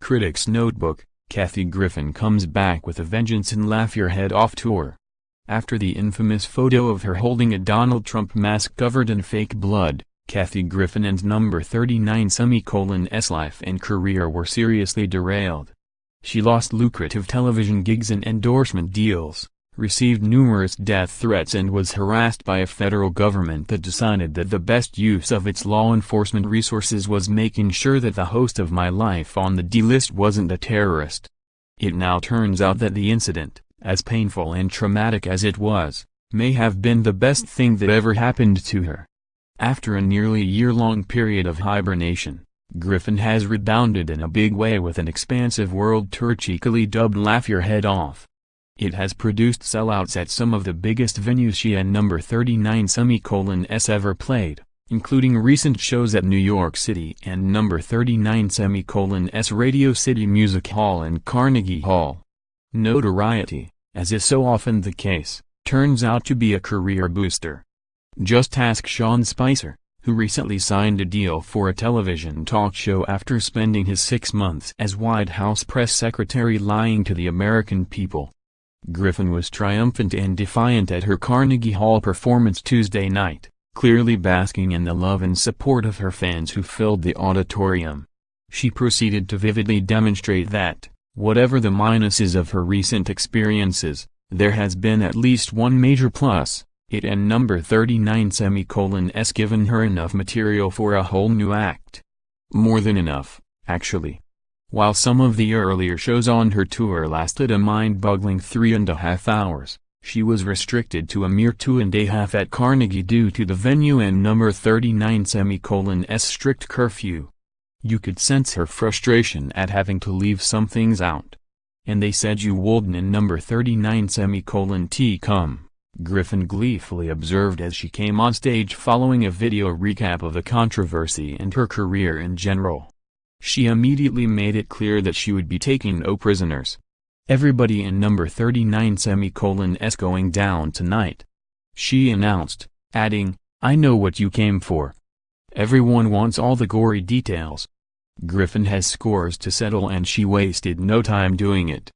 Critic's notebook, Kathy Griffin comes back with a vengeance and Laugh Your Head Off tour. After the infamous photo of her holding a Donald Trump mask covered in fake blood, Kathy Griffin and number 39's life and career were seriously derailed. She lost lucrative television gigs and endorsement deals, received numerous death threats and was harassed by a federal government that decided that the best use of its law enforcement resources was making sure that the host of My Life on the D-list wasn't a terrorist. It now turns out that the incident, as painful and traumatic as it was, may have been the best thing that ever happened to her. After a nearly year-long period of hibernation, Griffin has rebounded in a big way with an expansive world tour cheekily dubbed Laugh Your Head Off. It has produced sellouts at some of the biggest venues she and number 39's ever played, including recent shows at New York City and number 39's Radio City Music Hall and Carnegie Hall. Notoriety, as is so often the case, turns out to be a career booster. Just ask Sean Spicer, who recently signed a deal for a television talk show after spending his 6 months as White House press secretary lying to the American people. Griffin was triumphant and defiant at her Carnegie Hall performance Tuesday night, clearly basking in the love and support of her fans who filled the auditorium. She proceeded to vividly demonstrate that, whatever the minuses of her recent experiences, there has been at least one major plus: it and number 39's given her enough material for a whole new act. More than enough, actually. While some of the earlier shows on her tour lasted a mind-boggling 3.5 hours, she was restricted to a mere 2.5 at Carnegie due to the venue and number 39's strict curfew. You could sense her frustration at having to leave some things out. And they said you wouldn't and number 39's come, Griffin gleefully observed as she came on stage following a video recap of the controversy and her career in general. She immediately made it clear that she would be taking no prisoners. Everybody in number 39's going down tonight, she announced, adding, "I know what you came for. Everyone wants all the gory details." Griffin has scores to settle and she wasted no time doing it.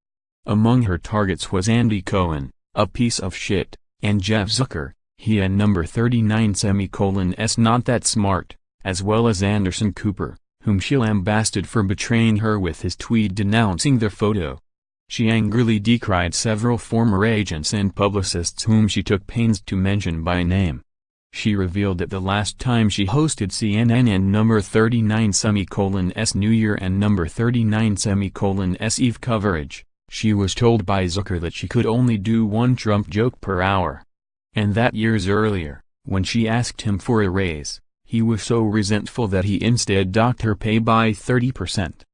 Among her targets was Andy Cohen, a piece of shit, and Jeff Zucker, he and number 39's not that smart, as well as Anderson Cooper, whom she lambasted for betraying her with his tweet denouncing the photo. She angrily decried several former agents and publicists whom she took pains to mention by name. She revealed that the last time she hosted CNN and number 39's New Year and number 39's Eve coverage, she was told by Zucker that she could only do one Trump joke per hour. And that years earlier, when she asked him for a raise, he was so resentful that he instead docked her pay by 30%.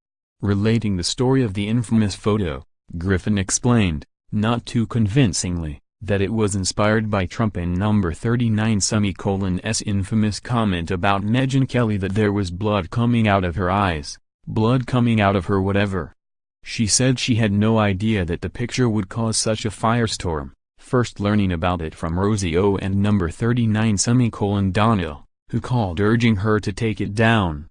Relating the story of the infamous photo, Griffin explained, not too convincingly, that it was inspired by Trump and number 39's infamous comment about Megyn Kelly that there was blood coming out of her eyes, blood coming out of her whatever. She said she had no idea that the picture would cause such a firestorm, first learning about it from Rosie O and number 39's Donnell, who called urging her to take it down.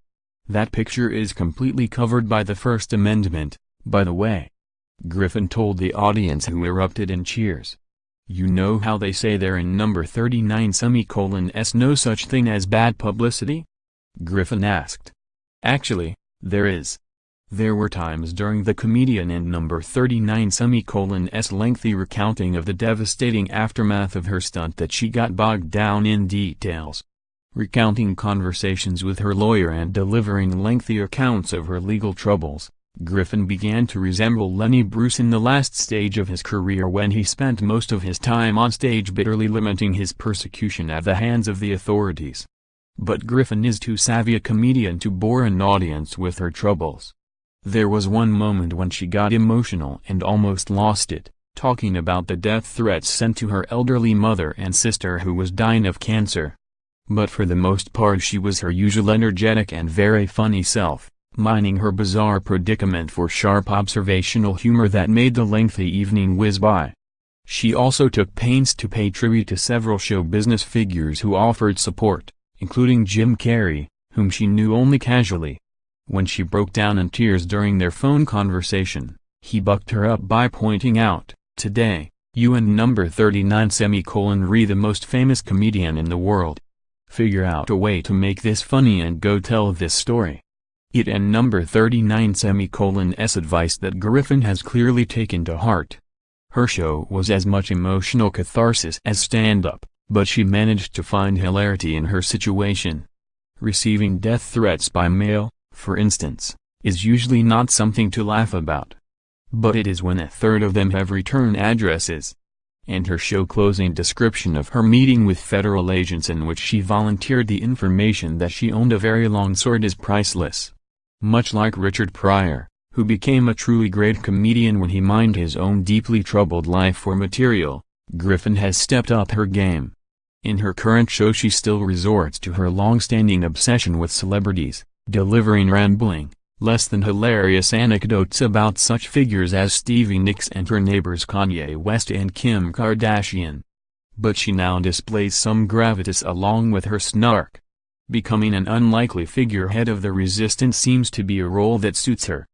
That picture is completely covered by the First Amendment, by the way. Griffin told the audience who erupted in cheers. You know how they say there in number 39's no such thing as bad publicity? Griffin asked. Actually, there is. There were times during the comedian and number 39's lengthy recounting of the devastating aftermath of her stunt that she got bogged down in details. Recounting conversations with her lawyer and delivering lengthy accounts of her legal troubles, Griffin began to resemble Lenny Bruce in the last stage of his career when he spent most of his time on stage bitterly lamenting his persecution at the hands of the authorities. But Griffin is too savvy a comedian to bore an audience with her troubles. There was one moment when she got emotional and almost lost it, talking about the death threats sent to her elderly mother and sister who was dying of cancer. But for the most part she was her usual energetic and very funny self, mining her bizarre predicament for sharp observational humor that made the lengthy evening whiz by. She also took pains to pay tribute to several show business figures who offered support, including Jim Carrey, whom she knew only casually. When she broke down in tears during their phone conversation, he bucked her up by pointing out, "Today, you and number 39 re the most famous comedian in the world. Figure out a way to make this funny and go tell this story." It and number 39's advice that Griffin has clearly taken to heart. Her show was as much emotional catharsis as stand-up, but she managed to find hilarity in her situation. Receiving death threats by mail, for instance, is usually not something to laugh about. But it is when a third of them have return addresses. And her show closing description of her meeting with federal agents in which she volunteered the information that she owned a very long sword is priceless. Much like Richard Pryor, who became a truly great comedian when he mined his own deeply troubled life for material, Griffin has stepped up her game. In her current show she still resorts to her long-standing obsession with celebrities, delivering rambling, less than hilarious anecdotes about such figures as Stevie Nicks and her neighbors Kanye West and Kim Kardashian. But she now displays some gravitas along with her snark. Becoming an unlikely figurehead of the resistance seems to be a role that suits her.